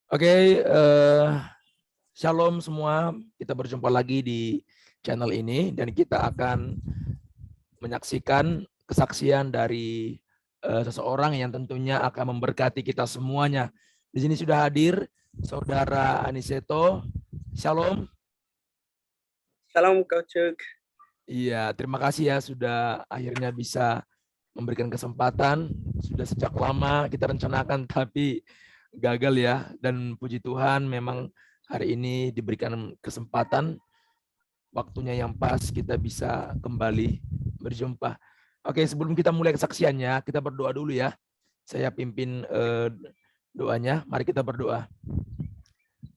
Oke, shalom semua. Kita berjumpa lagi di channel ini dan kita akan menyaksikan kesaksian dari seseorang yang tentunya akan memberkati kita semuanya. Di sini sudah hadir Saudara Aniseto. Shalom. Salam Coach. Iya, terima kasih ya sudah akhirnya bisa memberikan kesempatan. Sudah sejak lama kita rencanakan tapi gagal ya, dan puji Tuhan memang hari ini diberikan kesempatan, waktunya yang pas kita bisa kembali berjumpa. Oke, sebelum kita mulai kesaksiannya, kita berdoa dulu ya. Saya pimpin doanya. Mari kita berdoa.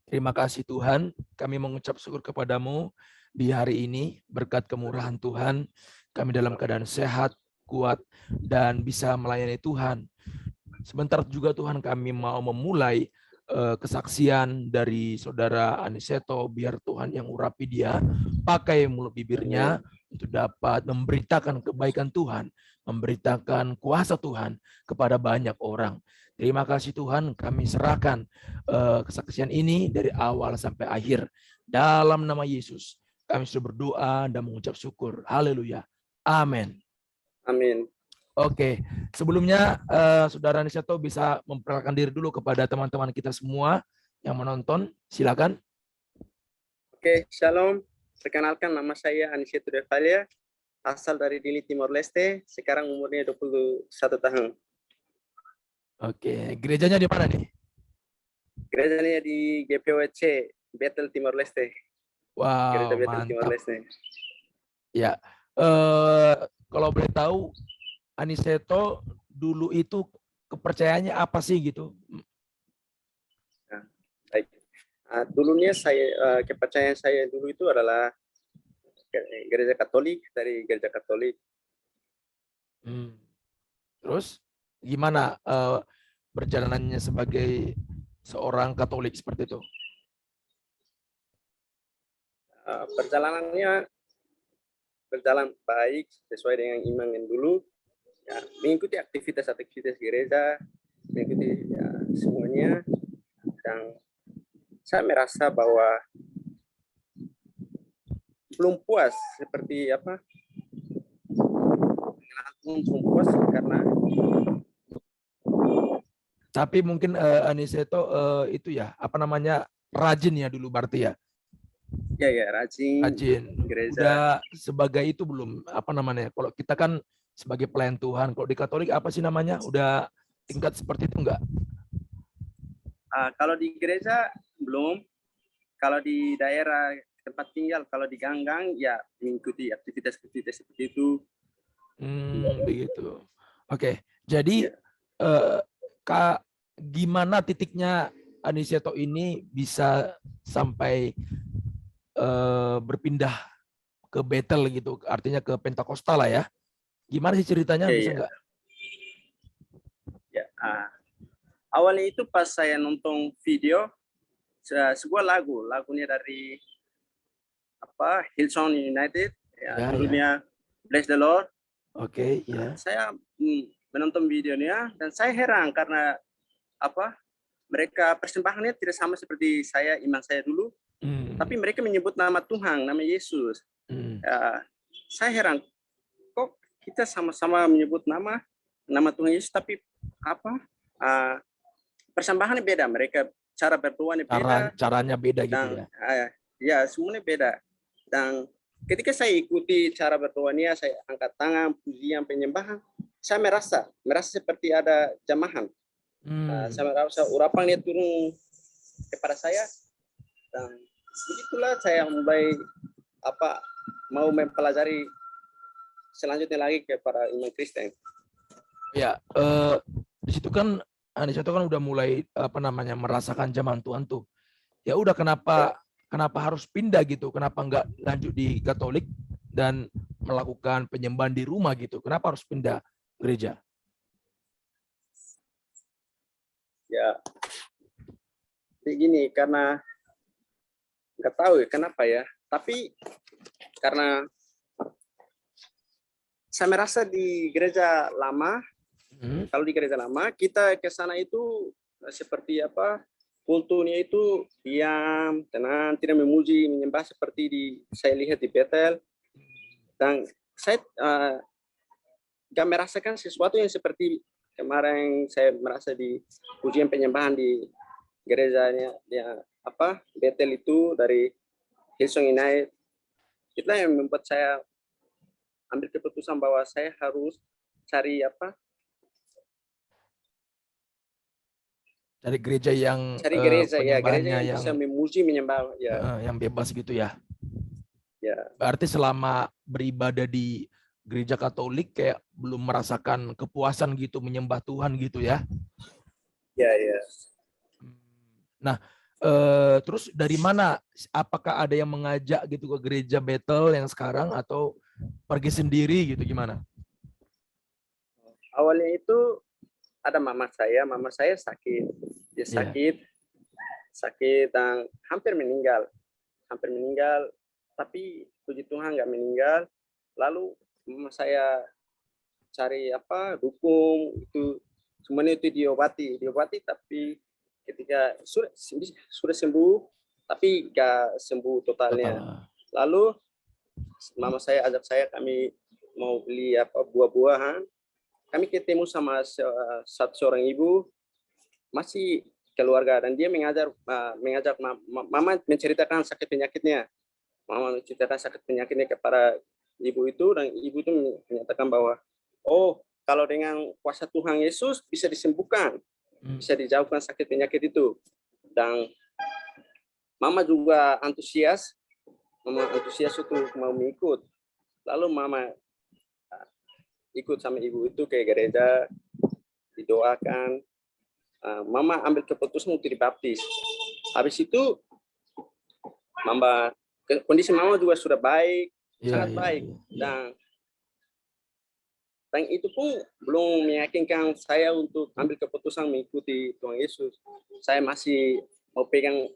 Terima kasih Tuhan, kami mengucap syukur kepadamu di hari ini, berkat kemurahan Tuhan, kami dalam keadaan sehat, kuat, dan bisa melayani Tuhan. Sebentar juga Tuhan kami mau memulai kesaksian dari Saudara Aniseto, biar Tuhan yang urapi dia, pakai mulut bibirnya untuk dapat memberitakan kebaikan Tuhan, memberitakan kuasa Tuhan kepada banyak orang. Terima kasih Tuhan, kami serahkan kesaksian ini dari awal sampai akhir. Dalam nama Yesus, kami sudah berdoa dan mengucap syukur. Haleluya. Amin. Amin. Oke, sebelumnya Saudara Aniseto bisa memperkenalkan diri dulu kepada teman-teman kita semua yang menonton. Silakan. Oke, shalom. Perkenalkan, nama saya Aniseto Devalia, asal dari Dili, Timor Leste. Sekarang umurnya 21 tahun. Oke, gerejanya di mana nih? Gerejanya di GPWC, Bethel, Timor Leste. Gereja Wow, Bethel, Timor mantap. Leste. Ya, kalau boleh tahu, Aniseto dulu itu kepercayaannya apa sih gitu? Nah, baik. Dulunya saya kepercayaan saya dulu itu adalah gereja Katolik, dari gereja Katolik. Terus gimana perjalanannya sebagai seorang Katolik seperti itu? Perjalanannya berjalan baik sesuai dengan iman yang dulu. Ya, mengikuti aktivitas gereja, mengikuti ya, semuanya, dan saya merasa bahwa belum puas seperti apa, belum puas karena Tapi mungkin Aniseto itu ya, apa namanya, rajin ya dulu berarti ya? rajin gereja. Udah sebagai itu belum, apa namanya, kalau kita kan sebagai pelayan Tuhan, kalau di Katolik apa sih namanya, udah tingkat seperti itu enggak? Kalau di gereja belum, kalau di daerah tempat tinggal, kalau di ganggang ya mengikuti aktivitas seperti itu. Begitu. Oke, jadi Kak, gimana titiknya Aniseto ini bisa sampai berpindah ke Bethel gitu, artinya ke Pentakosta lah ya. Gimana sih ceritanya, bisa nggak? Ya, awalnya itu pas saya nonton video sebuah lagunya dari apa, Hillsong United, ya, judulnya Bless the Lord. Oke, ya. Saya menonton videonya dan saya heran karena apa, mereka persembahannya tidak sama seperti iman saya dulu, tapi mereka menyebut nama Tuhan, nama Yesus. Saya heran, kok kita sama-sama menyebut nama Tuhan Yesus, tapi apa, persembahannya beda, mereka cara berdoanya beda, caranya beda gitu dan, ya. Ya, semuanya beda. Dan ketika saya ikuti cara berdoanya, saya angkat tangan, pujian, penyembahan, saya merasa seperti ada jamahan. Saya merasa urapannya turun kepada saya, dan begitulah saya mulai mau mempelajari selanjutnya lagi kepada iman Kristen. Ya, di situ kan Aniseto kan udah mulai merasakan zaman Tuhan tuh. Ya udah, kenapa harus pindah gitu? Kenapa nggak lanjut di Katolik dan melakukan penyembahan di rumah gitu? Kenapa harus pindah gereja? Ya, begini, karena nggak tahu ya kenapa ya, tapi karena saya merasa di gereja lama, kalau di gereja lama kita ke sana itu seperti apa, kulturnya itu diam, tenang, tidak memuji, menyembah seperti saya lihat di Betel. Dan saya gak merasakan sesuatu yang seperti kemarin saya merasa di pujian penyembahan di gerejanya Betel itu dari Hillsong United. Itulah yang membuat saya ambil keputusan bahwa saya harus cari gereja yang gereja penyembahannya yang bisa memuji menyembah yang bebas gitu ya. Ya. Berarti selama beribadah di gereja Katolik kayak belum merasakan kepuasan gitu menyembah Tuhan gitu ya. Ya, ya. Nah, terus dari mana? Apakah ada yang mengajak gitu ke gereja Betel yang sekarang atau pergi sendiri gitu, gimana? Awalnya itu ada mama saya sakit. Dia sakit dan hampir meninggal, tapi puji Tuhan nggak meninggal. Lalu mama saya cari dukung itu, semuanya itu diobati tapi ketika sudah sembuh tapi nggak sembuh totalnya. Lalu mama saya ajak kami mau beli buah-buahan. Kami ketemu sama seorang ibu masih keluarga dan dia mengajak mama menceritakan sakit penyakitnya. Mama menceritakan sakit penyakitnya kepada ibu itu, dan ibu itu menyatakan bahwa kalau dengan kuasa Tuhan Yesus bisa disembuhkan, bisa dijauhkan sakit penyakit itu. Dan mama juga antusias untuk mau mengikut. Lalu mama ikut sama ibu itu ke gereja, didoakan. Mama ambil keputusan untuk dibaptis. Habis itu kondisi mama juga sudah baik, sangat baik. Dan itu pun belum meyakinkan saya untuk ambil keputusan mengikuti Tuhan Yesus. Saya masih mau pegang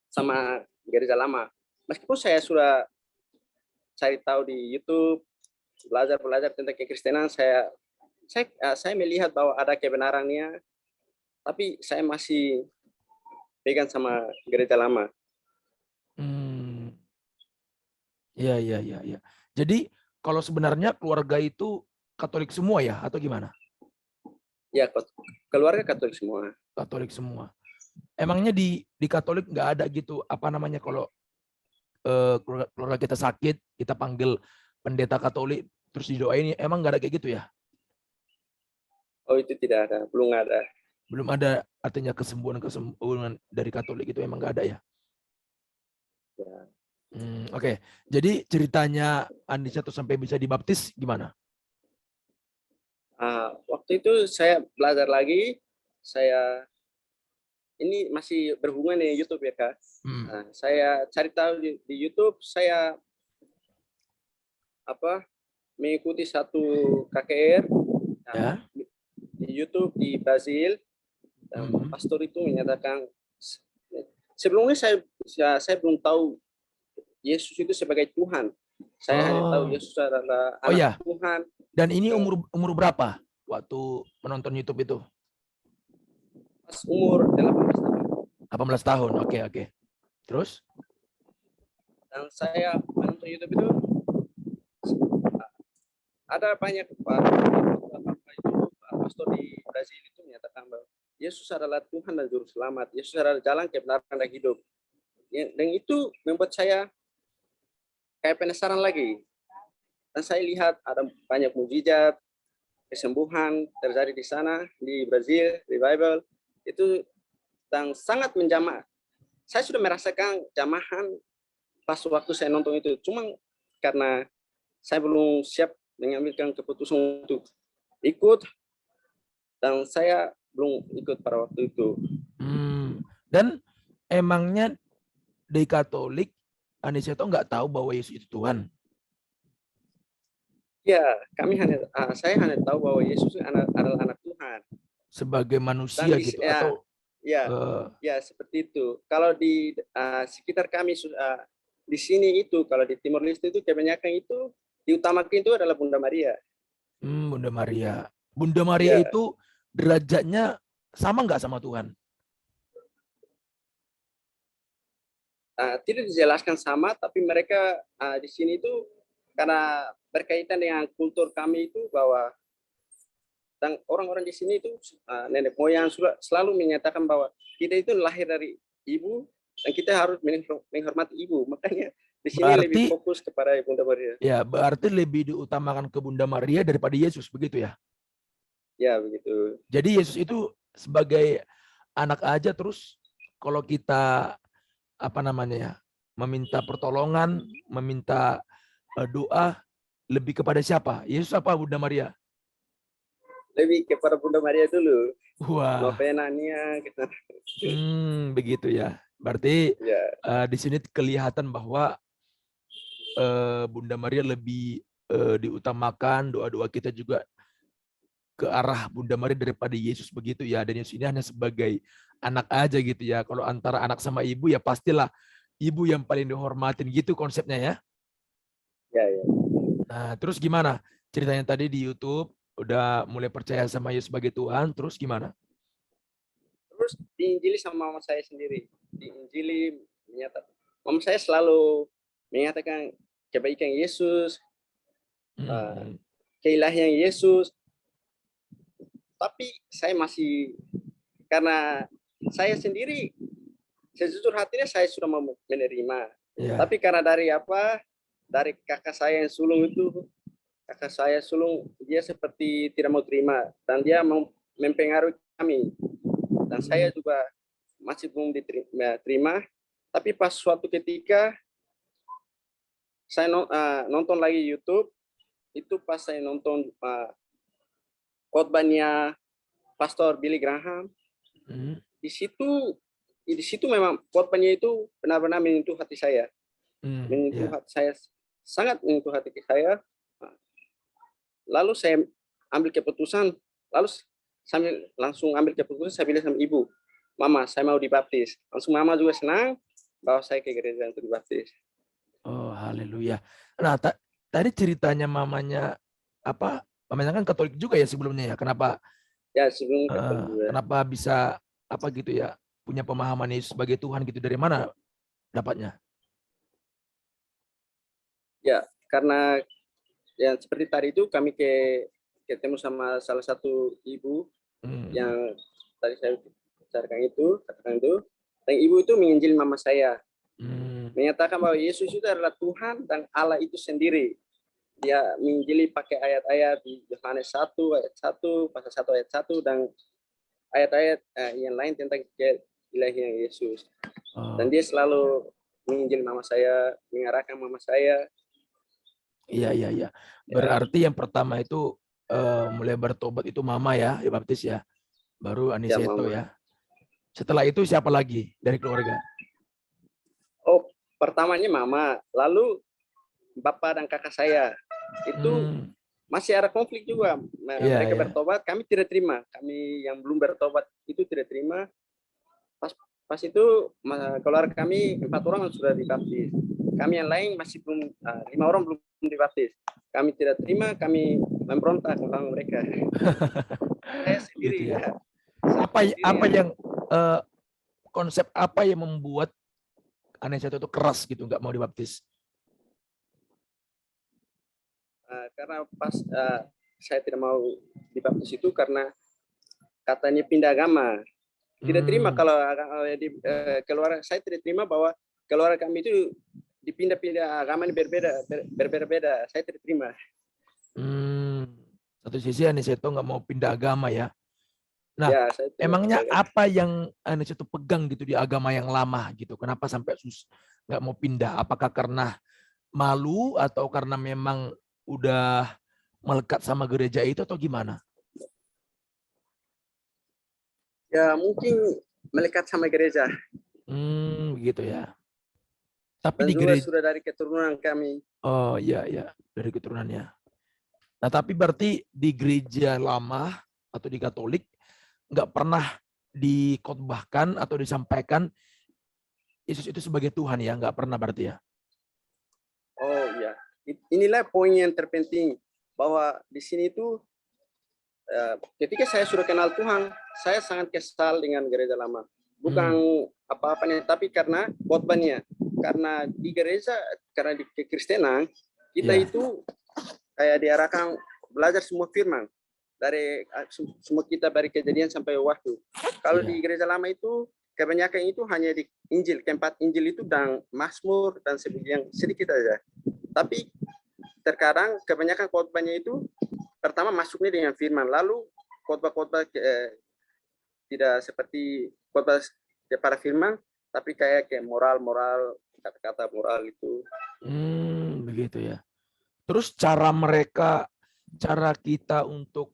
sama gereja lama. Meskipun saya sudah cari tahu di YouTube, belajar tentang kekristenan, saya melihat bahwa ada kebenarannya, tapi saya masih pegang sama gereja lama. Iya. Jadi kalau sebenarnya keluarga itu Katolik semua ya, atau gimana? Ya, keluarga Katolik semua. Katolik semua. Emangnya di Katolik nggak ada gitu, kalau keluarga kita sakit, kita panggil pendeta Katolik, terus didoain, emang nggak ada kayak gitu ya? Oh, itu tidak ada, belum ada. Belum ada, artinya kesembuhan dari Katolik itu emang nggak ada ya? Ya. Oke. Jadi ceritanya Anissa tuh sampai bisa dibaptis gimana? Waktu itu saya belajar lagi, ini masih berhubungan dengan YouTube ya Kak. Saya cari tahu di YouTube, saya mengikuti satu KKR di YouTube di Brazil. Pastor itu menyatakan, sebelumnya saya belum tahu Yesus itu sebagai Tuhan. Saya hanya tahu Yesus adalah anak Tuhan. Dan ini umur berapa waktu menonton YouTube itu? Pas umur 18 tahun. 18 tahun, oke. Terus? Dan saya menonton YouTube itu, ada banyak pastor di Brazil itu menyatakan bahwa Yesus adalah Tuhan dan Juru Selamat. Yesus adalah jalan, kebenaran, dan hidup. Dan itu membuat saya kayak penasaran lagi. Dan saya lihat ada banyak mujizat, kesembuhan terjadi di sana, di Brazil, revival. Itu dan sangat menjamah. Saya sudah merasakan jamahan pas waktu saya nonton itu. Cuma karena saya belum siap mengambil keputusan untuk ikut, dan saya belum ikut pada waktu itu. Dan emangnya di Katolik, Anissa itu nggak tahu bahwa Yesus itu Tuhan? Ya, saya hanya tahu bahwa Yesus adalah anak Tuhan. Sebagai manusia gitu, atau? Ya, seperti itu. Kalau di sekitar kami di sini itu, kalau di Timor Leste itu kebanyakan itu diutamakan itu adalah Bunda Maria. Bunda Maria. Bunda Maria itu derajatnya sama nggak sama Tuhan? tidak dijelaskan sama, tapi mereka di sini itu karena berkaitan dengan kultur kami itu bahwa dan orang-orang di sini itu nenek moyang selalu menyatakan bahwa kita itu lahir dari ibu dan kita harus menghormati ibu. Makanya di sini lebih Berarti fokus kepada Bunda Maria. ya, berarti lebih diutamakan ke Bunda Maria daripada Yesus, begitu ya? Ya, begitu. Jadi Yesus itu sebagai anak aja, terus kalau kita apa namanya ya, meminta pertolongan, meminta doa, lebih kepada siapa? Yesus apa Bunda Maria? Lebih kepada Bunda Maria dulu. Wah, Novenanya kita. begitu ya. Berarti Ya, di sini kelihatan bahwa Bunda Maria lebih diutamakan, doa-doa kita juga ke arah Bunda Maria daripada Yesus, begitu ya. Dan Yesus ini hanya sebagai anak aja gitu ya. Kalau antara anak sama ibu ya pastilah ibu yang paling dihormatin, gitu konsepnya ya. ya, ya. Nah, terus gimana ceritanya tadi di YouTube udah mulai percaya sama Yesus sebagai Tuhan, terus gimana? Terus diinjili sama mama saya sendiri. Diinjili menyatakan. Mama saya selalu menyatakan kebaikan Yesus, keilahian Yesus. Tapi saya masih, karena saya sendiri sejujur hatinya saya sudah mau menerima. Ya. Tapi karena dari kakak saya yang sulung itu, kakak saya sulung dia seperti tidak mau terima dan dia mau mempengaruhi kami. Dan saya juga masih belum diterima. Tapi pas suatu ketika saya nonton lagi YouTube, itu pas saya nonton khotbahnya Pastor Billy Graham. Di situ memang khotbahnya itu benar-benar menyentuh hati saya. Menyentuh hati saya, sangat menyentuh hati saya. Lalu saya ambil keputusan, lalu sambil langsung ambil keputusan, saya bilang sama ibu, Mama, saya mau dibaptis. Langsung mama juga senang bawa saya ke gereja untuk dibaptis. Oh, haleluya. Nah, tadi ceritanya mamanya apa? Mamanya kan Katolik juga ya sebelumnya ya. Kenapa? Ya, sebelum Katolik juga. Kenapa bisa apa gitu ya? Punya pemahaman Yesus sebagai Tuhan gitu, dari mana dapatnya? Ya, karena yang seperti tadi itu kami ketemu sama salah satu ibu yang tadi saya katakan itu, dan ibu itu menginjil mama saya, menyatakan bahwa Yesus itu adalah Tuhan dan Allah itu sendiri. Dia menginjili pakai ayat-ayat di Yohanes 1 ayat 1, pasal 1 ayat 1 dan ayat-ayat yang lain tentang keilahian Yesus. Dan dia selalu menginjil mama saya, mengarahkan mama saya. Iya. Berarti yang pertama itu mulai bertobat itu mama ya, dibaptis ya. Baru Aniseto ya. Setelah itu siapa lagi dari keluarga? Oh, pertamanya mama, lalu bapak dan kakak saya. Itu masih ada konflik juga. Mereka bertobat, kami tidak terima. Kami yang belum bertobat itu tidak terima. Pas itu keluarga kami 4 orang sudah dibaptis. Kami yang lain masih belum, 5 orang belum dibaptis. Kami tidak terima, kami memberontak tentang mereka. Saya sendiri gitu ya. Apa yang konsep apa yang membuat Aniseto itu keras gitu, nggak mau dibaptis? Karena pas saya tidak mau dibaptis itu karena katanya pindah agama. Tidak terima kalau di keluarga saya tidak terima bahwa keluarga kami itu dipindah-pindah agama ini berbeda-beda. Saya tidak terima. Satu sisi Aniseto nggak mau pindah agama ya. Nah, ya, emangnya apa yang Aniseto pegang gitu di agama yang lama gitu? Kenapa sampai nggak mau pindah? Apakah karena malu atau karena memang udah melekat sama gereja itu atau gimana? Ya, mungkin melekat sama gereja. Gitu ya. Tapi dan di gereja sudah dari keturunan kami. Oh iya, dari keturunannya. Nah, tapi berarti di gereja lama atau di Katolik nggak pernah dikhotbahkan atau disampaikan Yesus itu sebagai Tuhan ya, nggak pernah berarti ya? Oh iya, inilah poin yang terpenting bahwa di sini itu ketika saya sudah kenal Tuhan, saya sangat kesal dengan gereja lama. Bukan apa-apanya, tapi karena khotbahnya. karena di gereja, karena di kekristenan kita Iya. itu kayak diarahkan belajar semua firman dari semua kita dari Kejadian sampai Wahyu. Kalau Iya. di gereja lama itu kebanyakan itu hanya di Injil, keempat Injil itu dan Mazmur dan sebagian sedikit aja. Tapi terkadang kebanyakan khotbahnya itu pertama masuknya dengan firman, lalu khotbah-khotbah tidak seperti khotbah para firman, tapi kayak moral-moral, kata-kata moral itu. Begitu ya. Terus cara kita untuk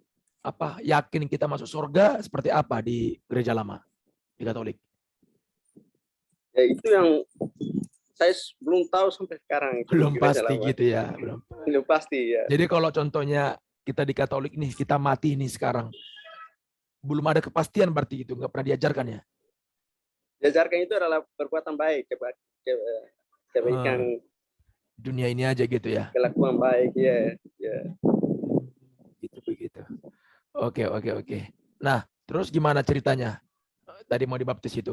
yakin kita masuk surga seperti apa di gereja lama, di Katolik? Ya itu yang saya belum tahu sampai sekarang. Belum pasti gitu ya. Belum pasti ya. Jadi kalau contohnya kita di Katolik nih, kita mati nih sekarang, belum ada kepastian berarti itu, nggak pernah diajarkan ya? Diajarkan itu adalah perbuatan baik, kebaikan. Dunia ini aja gitu ya? Kelakuan baik, ya. Gitu begitu. Oke. Nah, terus gimana ceritanya? Tadi mau dibaptis itu?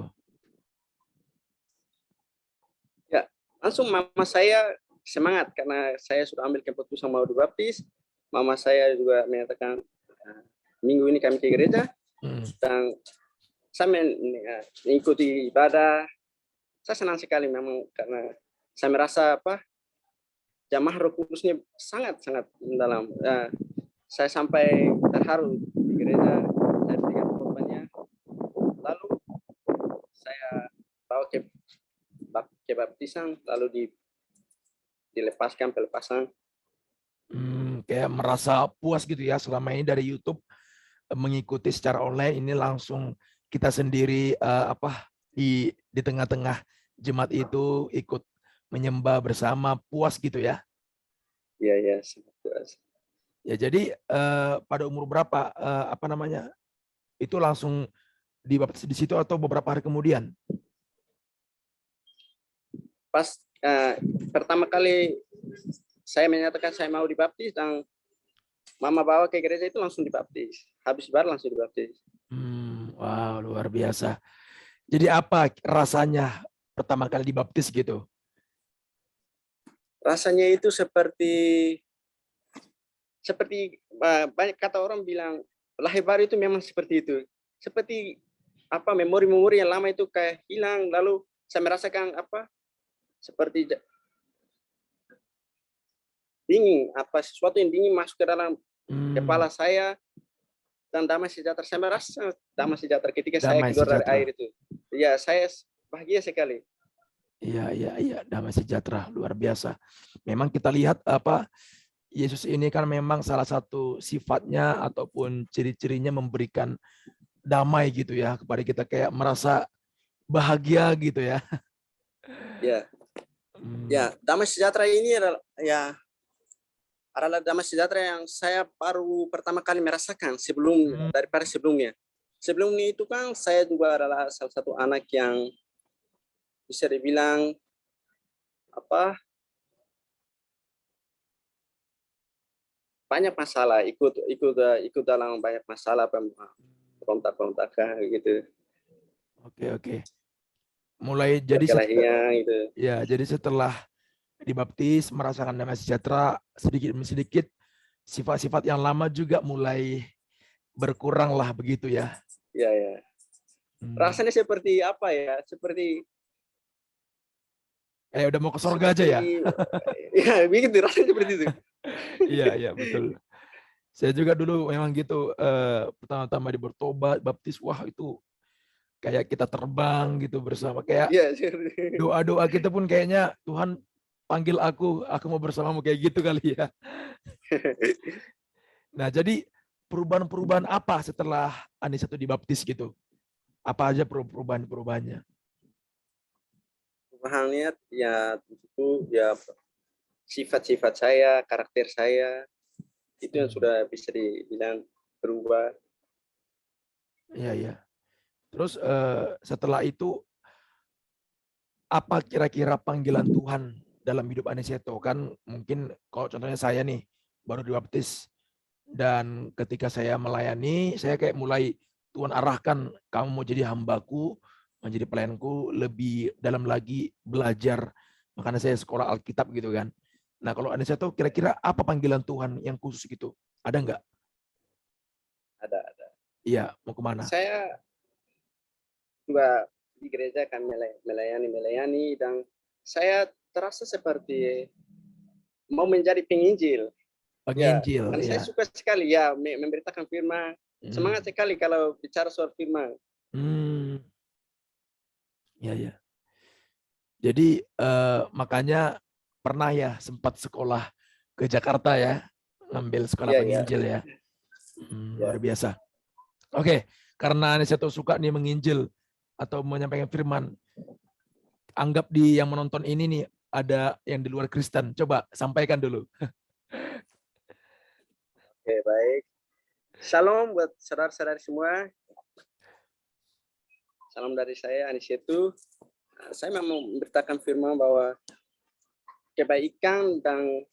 Ya, langsung mama saya semangat karena saya sudah ambil keputusan mau dibaptis. Mama saya juga menyatakan minggu ini kami ke gereja dan saya mengikuti ibadah. Saya senang sekali memang karena saya merasa jamaah Roh Kudusnya sangat mendalam. Saya sampai terharu di gereja, saya berikan korbannya. Lalu saya bawa ke baptisan, lalu dilepaskan pelepasan. Kayak merasa puas gitu ya, selama ini dari YouTube mengikuti secara online, ini langsung kita sendiri di tengah-tengah jemaat itu ikut menyembah bersama, puas gitu ya? Iya, puas. Ya, jadi pada umur berapa itu langsung dibaptis di situ atau beberapa hari kemudian? Pas pertama kali saya menyatakan saya mau dibaptis dan mama bawa ke gereja itu langsung dibaptis. Habis bar langsung dibaptis. Wow, luar biasa. Jadi apa rasanya pertama kali dibaptis gitu? Rasanya itu seperti banyak kata orang bilang lahir baru itu memang seperti itu. Seperti memori-memori yang lama itu kayak hilang, lalu saya merasakan seperti dingin, sesuatu yang dingin masuk ke dalam kepala saya dan damai sejahtera. Saya merasa damai sejahtera ketika saya keluar dari air itu. Ya, saya bahagia sekali. Iya, damai sejahtera luar biasa. Memang kita lihat Yesus ini kan memang salah satu sifatnya ataupun ciri-cirinya memberikan damai gitu ya kepada kita, kayak merasa bahagia gitu ya. Ya, damai sejahtera ini adalah damai sejahtera yang saya baru pertama kali merasakan daripada sebelumnya. Sebelumnya itu kan saya juga adalah salah satu anak yang bisa dibilang banyak masalah, ikut dalam banyak masalah, pemberontakan gitu. Oke. Mulai jadi gitu. Ya, jadi setelah dibaptis merasakan damai sejahtera, sedikit demi sedikit sifat-sifat yang lama juga mulai berkurang lah begitu ya. Iya. Rasanya seperti apa ya? Seperti udah mau ke surga aja ya. Ya, begitu rasanya seperti itu. Iya, betul. Saya juga dulu memang gitu, pertama-tama bertobat, baptis, wah itu kayak kita terbang gitu bersama, kayak doa-doa kita pun kayaknya Tuhan panggil aku mau bersamamu, kayak gitu kali ya. Nah, jadi perubahan-perubahan apa setelah Anissa itu dibaptis gitu? Apa aja perubahannya? Perubahannya ya tentu ya sifat-sifat saya, karakter saya itu yang sudah bisa dibilang berubah. Iya. Terus setelah itu apa kira-kira panggilan Tuhan dalam hidup Aniseto? Kan mungkin kalau contohnya saya nih baru dibaptis, dan ketika saya melayani, saya kayak mulai Tuhan arahkan, kamu mau jadi hambaku, menjadi pelayanku, lebih dalam lagi belajar Makanya saya sekolah Alkitab gitu kan. Nah, kalau Aniseto kira-kira apa panggilan Tuhan yang khusus gitu? Ada nggak? Ada. Iya, mau kemana? Saya juga di gereja kan melayani dan saya terasa seperti mau menjadi penginjil. Ya, Penginjil, kan saya ya. suka sekali ya memberitakan firman. Semangat sekali kalau bicara soal firman. Ya, ya. Jadi makanya pernah ya sempat sekolah ke Jakarta ya, ngambil sekolah Ya, ya. penginjil ya. Ya. Luar biasa. Oke, karena Aniseto suka nih menginjil atau menyampaikan firman, anggap di yang menonton ini nih ada yang di luar Kristen. Coba sampaikan dulu. Oke, baik. Shalom buat saudara-saudari semua. Salam dari saya, Aniseto. Saya mau memberitakan firman bahwa kebaikan dan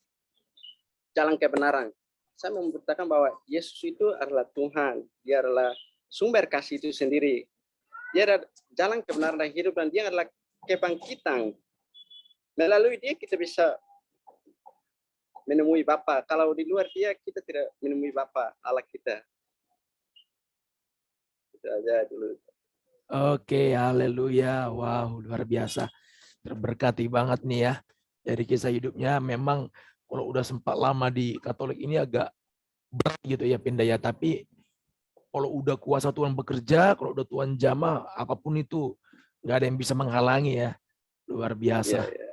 jalan kebenaran. Saya mau memberitakan bahwa Yesus itu adalah Tuhan. Dia adalah sumber kasih itu sendiri. Dia adalah jalan kebenaran dan hidup, dan dia adalah kebangkitan. Melalui dia kita bisa menemui Bapa. Kalau di luar dia kita tidak menemui Bapa Allah kita. Itu aja dulu. Oke, haleluya. Wow, luar biasa. Terberkati banget nih ya. Dari kisah hidupnya memang kalau udah sempat lama di Katolik ini agak berat gitu ya pindah ya. Tapi kalau udah kuasa Tuhan bekerja, kalau udah Tuhan jamah, apapun itu nggak ada yang bisa menghalangi ya. Luar biasa. Ya.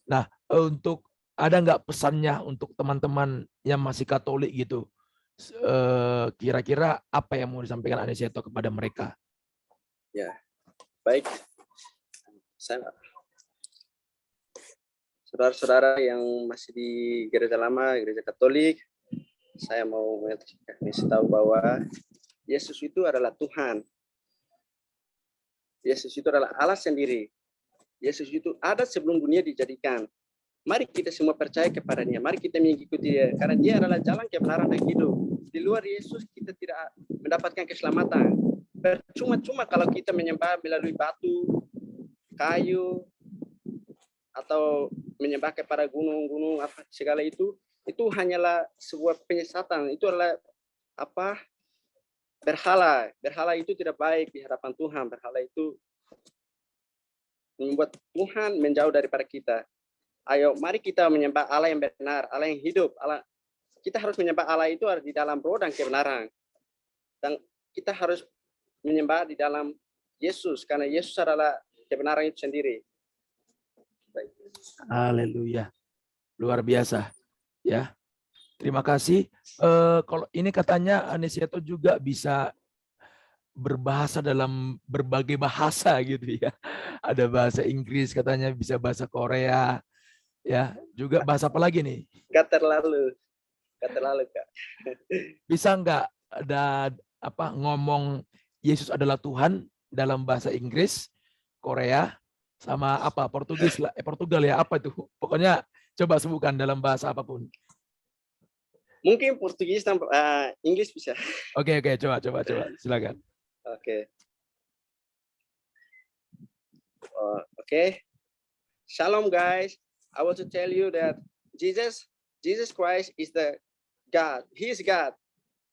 Nah, untuk ada nggak pesannya untuk teman-teman yang masih Katolik gitu? Kira-kira apa yang mau disampaikan Aniseto kepada mereka? Ya, baik. Saudara-saudara yang masih di gereja lama, gereja Katolik, saya mau kasih tahu bahwa Yesus itu adalah Tuhan. Yesus itu adalah Allah sendiri. Yesus itu ada sebelum dunia dijadikan. Mari kita semua percaya kepada Dia. Mari kita mengikuti Dia, karena Dia adalah jalan kebenaran dan hidup. Di luar Yesus kita tidak mendapatkan keselamatan. Percuma-cuma kalau kita menyembah melalui batu, kayu, atau menyembah kepada gunung-gunung apa segala itu hanyalah sebuah penyesatan. Itu adalah apa? Berhala. Berhala itu tidak baik di hadapan Tuhan. Berhala itu membuat Tuhan menjauh daripada kita. Ayo, mari kita menyembah Allah yang benar, Allah yang hidup. Allah, kita harus menyembah Allah itu di dalam roh dan kebenaran. Dan kita harus menyembah di dalam Yesus, karena Yesus adalah kebenaran itu sendiri. Haleluya. Luar biasa. Ya. Terima kasih. Kalau ini katanya Aniseto juga bisa berbahasa dalam berbagai bahasa gitu ya. Ada bahasa Inggris katanya, bisa bahasa Korea. Ya, juga bahasa apa lagi nih? Gak terlalu Kak. Bisa nggak ada ngomong Yesus adalah Tuhan dalam bahasa Inggris, Korea, sama apa Portugis lah, Portugal ya, apa itu? Pokoknya coba sebutkan dalam bahasa apapun. Mungkin Portugis dan Inggris bisa. Oke, coba silakan. Oke. Okay. Shalom guys. I want to tell you that Jesus Christ is the God. He is God.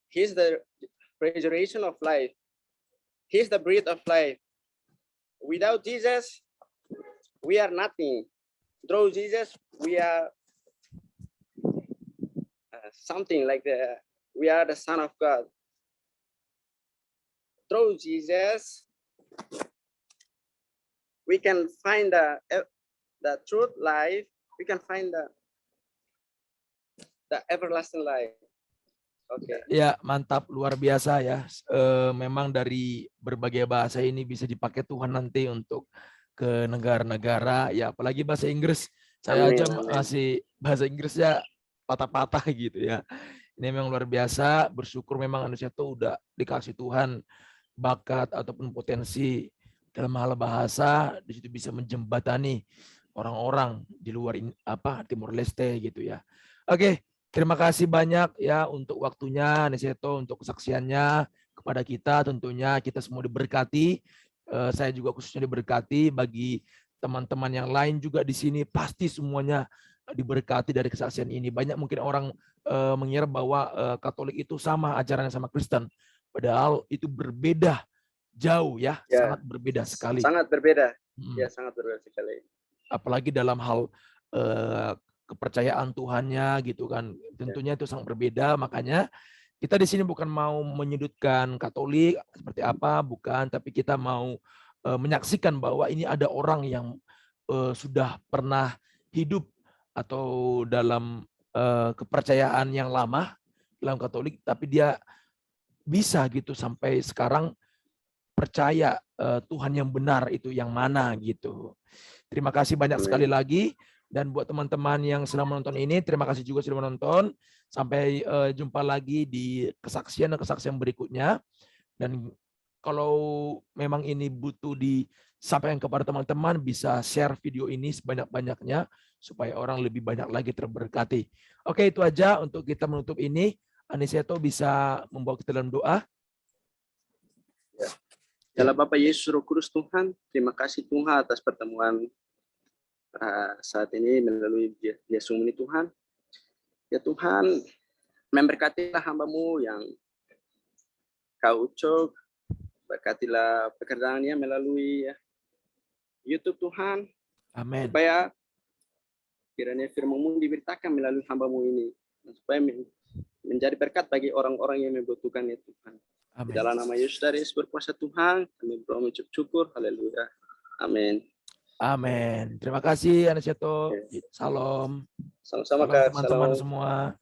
He is the resurrection of life. He is the breath of life. Without Jesus, we are nothing. Through Jesus, we are something like we are the Son of God. Through Jesus, we can find the truth life. We can find the everlasting life. Oke. Ya, mantap, luar biasa ya. Memang dari berbagai bahasa ini bisa dipakai Tuhan nanti untuk ke negara-negara ya, apalagi bahasa Inggris. Saya aja masih bahasa Inggrisnya patah-patah gitu ya. Ini memang luar biasa. Bersyukur memang Aniseto udah dikasih Tuhan bakat ataupun potensi dalam hal bahasa, di situ bisa menjembatani orang-orang di luar Timor Leste gitu ya. Oke. Terima kasih banyak ya untuk waktunya Aniseto, untuk kesaksiannya kepada kita. Tentunya kita semua diberkati. Saya juga khususnya diberkati bagi teman-teman yang lain juga di sini pasti semuanya diberkati dari kesaksian ini. Banyak mungkin orang mengira bahwa Katolik itu sama ajarannya sama Kristen, padahal itu berbeda jauh ya, Ya, sangat berbeda sekali. sangat berbeda. Ya, sangat berbeda sekali. Apalagi dalam hal kepercayaan Tuhannya gitu kan, tentunya itu sangat berbeda. Makanya kita di sini bukan mau menyudutkan Katolik seperti apa, bukan, tapi kita mau menyaksikan bahwa ini ada orang yang sudah pernah hidup atau dalam kepercayaan yang lama dalam Katolik, tapi dia bisa gitu sampai sekarang percaya Tuhan yang benar itu yang mana gitu. Terima kasih banyak sekali lagi. Dan buat teman-teman yang sedang menonton ini, terima kasih juga sudah menonton. Sampai jumpa lagi di kesaksian dan kesaksian berikutnya. Dan kalau memang ini butuh disampaikan kepada teman-teman, bisa share video ini sebanyak-banyaknya supaya orang lebih banyak lagi terberkati. Oke, itu aja untuk kita menutup ini. Aniseto bisa membawa kita dalam doa. Ya. Dalam Bapa Yesus Roh Kudus Tuhan, terima kasih Tuhan atas pertemuan saat ini melalui Yesus ini Tuhan. Ya Tuhan, memberkatilah hamba-Mu yang Kau ucok, berkatilah pekerjaannya melalui YouTube Tuhan. Amin. Supaya kiranya firman-Mu diberitakan melalui hamba-Mu ini, supaya menjadi berkat bagi orang-orang yang membutuhkannya Tuhan. Di dalam nama Yesus dari Yesus berkuasa Tuhan, kami mengucap syukur. Haleluya. Amin. Amin. Terima kasih Aniseto. Salam. Sama-sama Kak. Teman-teman semua.